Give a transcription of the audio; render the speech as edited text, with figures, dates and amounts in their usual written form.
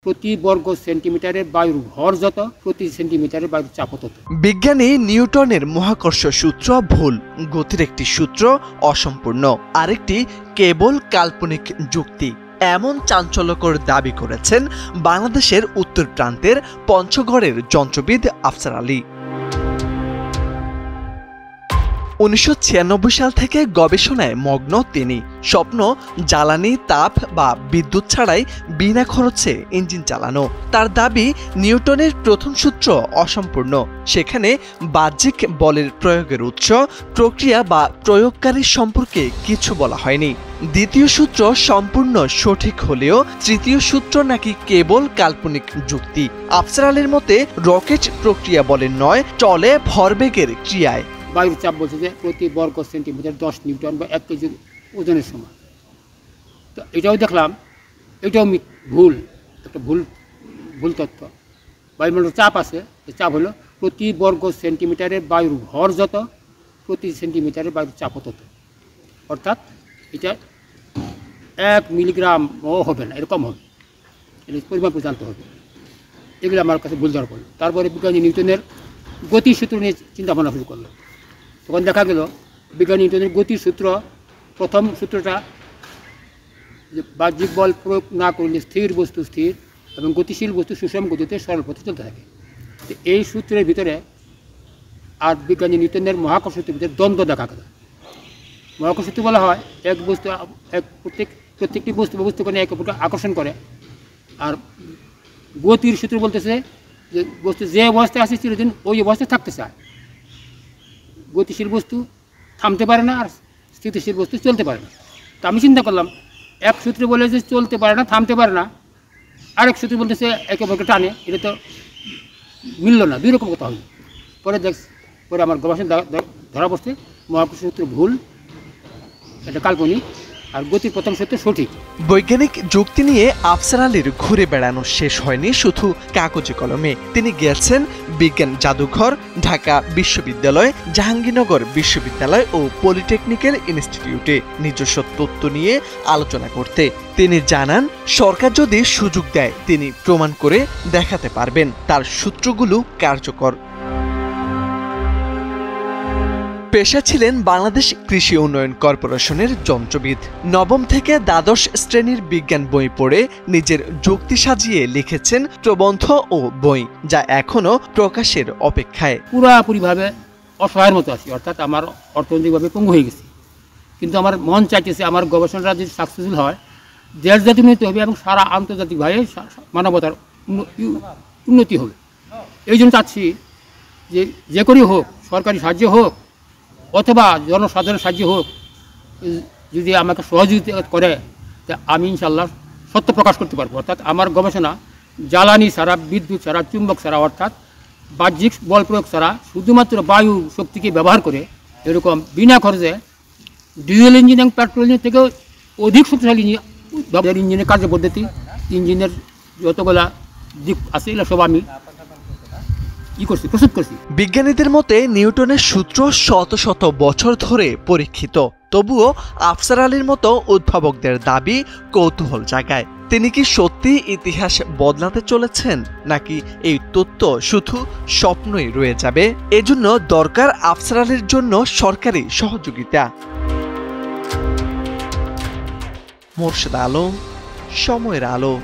প্রতি বর্গ সেন্টিমিটারের বায়ুর ভর যত, প্রতি সেন্টিমিটারের বায়ুর চাপ তত। বিজ্ঞানী নিউটনের মহাকর্ষ সূত্র ভুল, গতির একটি সূত্র অসম্পূর্ণ, আরেকটি কেবল কাল্পনিক যুক্তি, এমন চাঞ্চল্যকর দাবি করেছেন বাংলাদেশের উত্তর প্রান্তের পঞ্চগড়ের যন্ত্রবিদ আফসার আলী। 1996 সাল থেকে গবেষণায় মগ্ন তিনি। স্বপ্ন জ্বালানি, তাপ বা বিদ্যুৎ ছাড়াই বিনা খরচে ইঞ্জিন চালানো। তার দাবি নিউটনের প্রথম সূত্র অসম্পূর্ণ, সেখানে বাহ্যিক বলের প্রয়োগের উৎস, প্রক্রিয়া বা প্রয়োগকারীর সম্পর্কে কিছু বলা হয়নি। দ্বিতীয় সূত্র সম্পূর্ণ সঠিক হলেও তৃতীয় সূত্র নাকি কেবল কাল্পনিক যুক্তি। আফসার আলীর মতে রকেট প্রক্রিয়া বলের নয়, চলে ভরবেগের ক্রিয়ায়। বায়ুর চাপ বলছে যে প্রতি বর্গ সেন্টিমিটার 10 নিউটন বা 1 কেজি ওজনের সমান। তো এটাও দেখলাম, এটাও ভুল, একটা ভুল তথ্য। বায়ুমণ্ডলের চাপ আছে, চাপ হলো প্রতি বর্গ সেন্টিমিটারের বায়ুর ভর যত, প্রতি সেন্টিমিটারের বায়ুর চাপ তত। অর্থাৎ এটা 1 মিলিগ্রামও হবে না, এরকম হবে, এটা পরিমাণ জানতে হবে। এগুলো আমার কাছে ভুল ধরা পড়লো। তারপরে বিজ্ঞানী নিউটনের গতির সূত্র নিয়ে চিন্তা ভাবনা শুরু করলো। তখন দেখা গেল বিজ্ঞানী নিউটনের গতির সূত্র, প্রথম সূত্রটা যে বাহ্যিক বল প্রয়োগ না করলে স্থির বস্তু স্থির এবং গতিশীল বস্তু সুষম গতিতে সরল পথে চলতে থাকে। এই সূত্রের ভিতরে আর বিজ্ঞানী নিউটনের মহাকর্ষ সূত্রের ভিতরে দ্বন্দ্ব দেখা গেল। মহাকর্ষ সূত্র বলা হয় প্রত্যেকটি বস্তুকে এক অপরকে আকর্ষণ করে। আর গতির সূত্র বলতেছে যে বস্তু যে অবস্থায় আছে চিরদিন ওই অবস্থায় থাকতে চায়। গতিশীল বস্তু থামতে পারে না, আর স্থিতিশীল বস্তু চলতে পারে না। তো আমি চিন্তা করলাম, এক সূত্রে বলে যে চলতে পারে না, থামতে পারে না, আরেক সূত্রে বলতেছে একে অপরকে টানে, এটা তো মিলল না, দুই রকম কথা হলো। পরে আমার গবেষণা ধরা পড়ছে মহাকর্ষ সূত্র ভুল, এটা কাল্পনিক, আর গতির প্রথম সূত্র সঠিক। বৈজ্ঞানিক যুক্তি নিয়ে আফসার আলীর ঘুরে বেড়ানো শেষ হয়নি শুধু কাগজে কলমে। তিনি গিয়েছেন বিজ্ঞান জাদুঘর, ঢাকা বিশ্ববিদ্যালয়, জাহাঙ্গীরনগর বিশ্ববিদ্যালয় ও পলিটেকনিক্যাল ইনস্টিটিউটে নিজস্ব তত্ত্ব নিয়ে আলোচনা করতে। তিনি জানান, সরকার যদি সুযোগ দেয় তিনি প্রমাণ করে দেখাতে পারবেন তার সূত্রগুলো কার্যকর। পেশা ছিলেন বাংলাদেশ কৃষি উন্নয়ন কর্পোরেশনের যন্ত্রবিদ। নবম থেকে দ্বাদশ শ্রেণীর বিজ্ঞান বই পড়ে নিজের যুক্তি সাজিয়ে লিখেছেন প্রবন্ধ ও বই, যা এখনো প্রকাশের অপেক্ষায়। পুরাপুরিভাবে অসহায়ের মতো আছি, অর্থাৎ আমার অর্থনৈতিকভাবে পঙ্গু হয়ে গেছি। কিন্তু আমার মন চাইতেছে আমার গবেষণাটা যদি সাকসেসফুল হয়, দেশ জাতি উন্নতি হবে এবং সারা আন্তর্জাতিকভাবে মানবতার উন্নতি হবে। এই জন্য চাচ্ছি যে করেই হোক, সরকারি সাহায্য হোক অথবা জনসাধারণের সাহায্য হোক, যদি আমাকে সহযোগিতা করে তা আমি ইনশাল্লাহ সত্য প্রকাশ করতে পারবো। অর্থাৎ আমার গবেষণা জ্বালানি ছাড়া, বিদ্যুৎ ছাড়া, চুম্বক ছাড়া, অর্থাৎ বাহ্যিক বল প্রয়োগ ছাড়া শুধুমাত্র বায়ু শক্তিকে ব্যবহার করে এরকম বিনা খরচে ডিজেল ইঞ্জিন এবং পেট্রোল ইঞ্জিন থেকেও অধিক শক্তিশালী ইঞ্জিনের কার্যপদ্ধতি, ইঞ্জিনের যতগুলা দিক আছে এগুলো সব আমি বিজ্ঞানীদের মতে নিউটনের সূত্র শত শত বছর ধরে পরীক্ষিত, তবুও আফসার আলীর মতো উদ্ভাবকদের দাবি কৌতূহল জাগায়। তিনি কি সত্যি ইতিহাস বদলাতে চলেছেন, নাকি এই তত্ত্ব শুধু স্বপ্নই রয়ে যাবে? এজন্য দরকার আফসার আলীর জন্য সরকারি সহযোগিতা। মোর্শেদ আলম, সময়ের আলো।